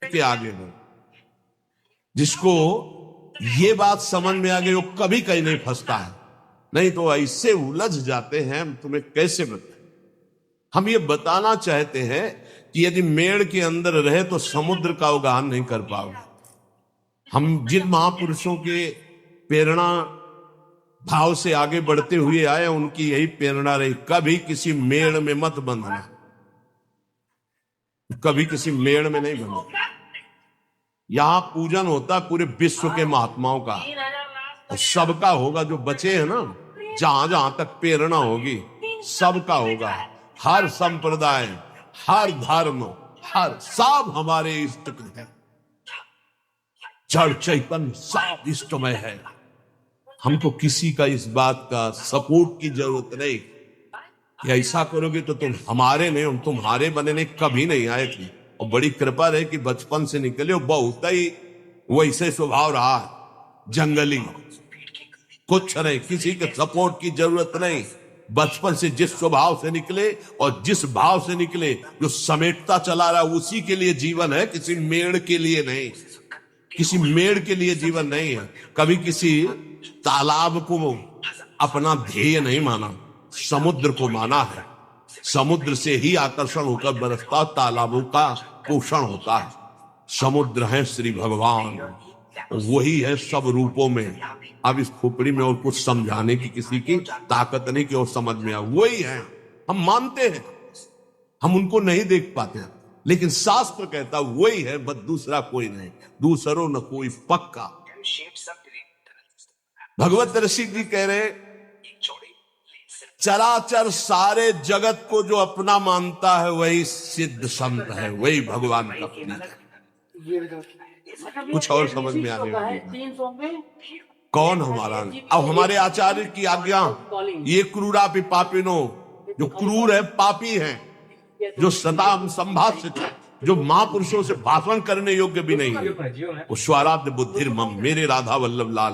के आगे हो। जिसको ये बात समझ में आ गई वो कभी कहीं नहीं फंसता है, नहीं तो ऐसे उलझ जाते हैं। हम तुम्हें कैसे बताएं। हम ये बताना चाहते हैं कि यदि मेड़ के अंदर रहे तो समुद्र का उगान नहीं कर पाओगे। हम जिन महापुरुषों के प्रेरणा भाव से आगे बढ़ते हुए आए, उनकी यही प्रेरणा रही, कभी किसी मेड़ में मत बंधना, कभी किसी मेड़ में नहीं बंधना। यहां पूजन होता पूरे विश्व के महात्माओं का, और सबका होगा। जो बचे हैं ना, जहां जहां तक प्रेरणा होगी सबका होगा। हर संप्रदाय, हर धर्म, हर सब हमारे इष्ट हैं। जड़ चैतन्य सब इष्टमय है। हमको किसी का इस बात का सपोर्ट की जरूरत नहीं कि ऐसा करोगे तो तुम हमारे नहीं, हम तुम्हारे बने नहीं, कभी नहीं आए थे। और बड़ी कृपा रहे कि बचपन से निकले और बहुत ही वैसे स्वभाव रहा है, जंगली, कुछ नहीं, किसी के सपोर्ट की जरूरत नहीं। बचपन से जिस स्वभाव से निकले और जिस भाव से निकले, जो समेटता चला रहा उसी के लिए जीवन है, किसी मेड़ के लिए नहीं। किसी मेड़ के लिए जीवन नहीं है। कभी किसी तालाब को अपना ध्येय नहीं माना, समुद्र को माना है। समुद्र से ही आकर्षण होकर बरसता, तालाबों का पोषण होता है। समुद्र है श्री भगवान, वही है सब रूपों में। अब इस खोपड़ी में और कुछ समझाने की किसी की ताकत नहीं कि और समझ में आए। वही है, हम मानते हैं, हम उनको नहीं देख पाते हैं, लेकिन शास्त्र कहता वही है, बस दूसरा कोई नहीं, दूसरो न कोई पक्का। भगवत ऋषि जी कह रहे, चराचर सारे जगत को जो अपना मानता है वही सिद्ध संत है, वही भगवान का प्रिय है। कुछ और समझ में आने वाली कौन हमारा। अब हमारे आचार्य की आज्ञा, ये क्रूरा पापिनो, जो क्रूर है, पापी है, जो सदा संभाषित है, जो महापुरुषों से भाषण करने योग्य भी नहीं है, वो स्वराध्य बुद्धिर मम, मेरे राधा वल्लभ लाल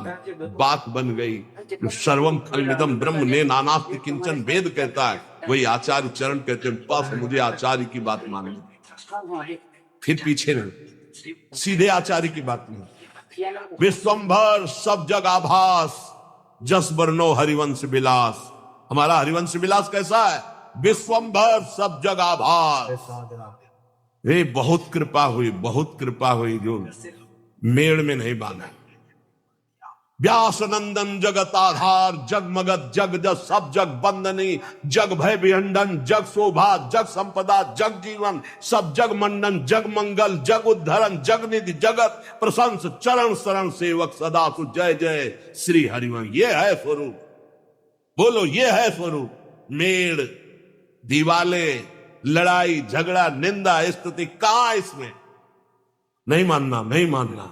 बात बन गई। जो सर्वम खलमिदम ब्रह्म ने नानास्ति किंचन वेद कहता है, वही आचार्य चरण कहते हैं, पास मुझे आचार्य की बात माननी, फिर पीछे नहीं, सीधे आचार्य की बात नहीं। विश्वंभर सब जग आभास, जस बरनो हरिवंश विलास। हमारा हरिवंश विलास कैसा है? विश्वंभर सब जग आभास। वे बहुत कृपा हुई, बहुत कृपा हुई जो मेड़ में नहीं बांधा। व्यास नंदन जगत आधार, जग मगत जग जस, सब जग बंदनी, जग भय विहंडन, जग शोभा, जग संपदा, जग जीवन, सब जग मंडन, जग मंगल, जग उद्धरण, जग निधि, जगत प्रशंस, चरण शरण सेवक सदा सु जय जय श्री हरिवंश। ये है स्वरूप, बोलो ये है स्वरूप। मेड़, दीवाले, लड़ाई झगड़ा, निंदा स्तुति कहां इसमें? नहीं मानना, नहीं मानना।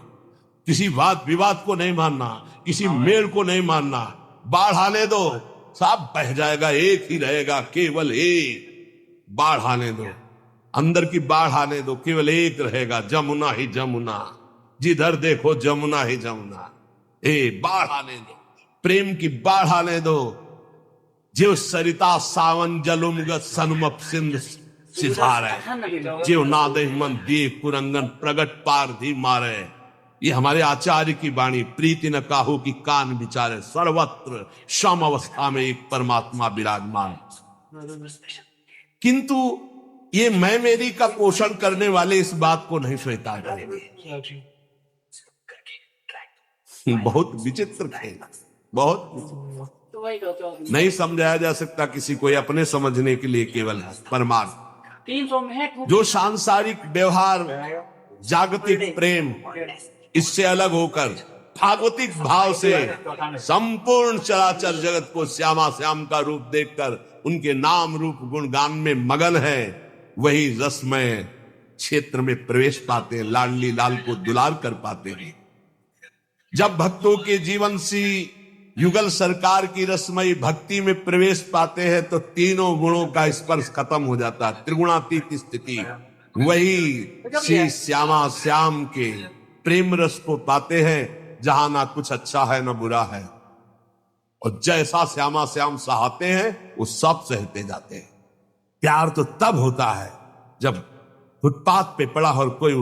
किसी वाद विवाद को नहीं मानना, किसी मेल को नहीं मानना। बाढ़ आने दो, सब बह जाएगा, एक ही रहेगा, केवल एक। बाढ़ आने दो, अंदर की बाढ़ आने दो, केवल एक रहेगा, जमुना ही जमुना, जिधर देखो जमुना ही जमुना। बाढ़ आने दो, प्रेम की बाढ़ आने दो। जीव सरिता सावन जलुमगत सन्मप सिंध सिधारे, जीव नादे मन दिए कुरंगन प्रगट पार धी मारे। ये हमारे आचार्य की वाणी। प्रीति न काहू की कान विचारे, सर्वत्र सम अवस्था में एक परमात्मा विराजमान। किंतु ये मैं मेरी का पोषण करने वाले इस बात को नहीं स्वीकार करेंगे। बहुत विचित्र खेल, बहुत नहीं समझाया जा सकता किसी को, अपने समझने के लिए केवल परमार्थ। जो सांसारिक व्यवहार, जागतिक प्रेम, इससे अलग होकर भागवतिक भाव से संपूर्ण चराचर जगत को श्यामा श्याम का रूप देखकर उनके नाम रूप गुणगान में मगन है, वही रसमय क्षेत्र में प्रवेश पाते हैं, लाडली लाल को दुलार कर पाते हैं। जब भक्तों के जीवन सी युगल सरकार की रसमयी भक्ति में प्रवेश पाते हैं तो तीनों गुणों का स्पर्श खत्म हो जाता है, त्रिगुणातीत स्थिति। वही श्री श्यामा श्याम के प्रेम रस को पाते हैं, जहां ना कुछ अच्छा है ना बुरा है, और जैसा श्यामा श्याम सहाते हैं वो सब सहते जाते हैं। प्यार तो तब होता है जब फुटपाथ पे पड़ा और कोई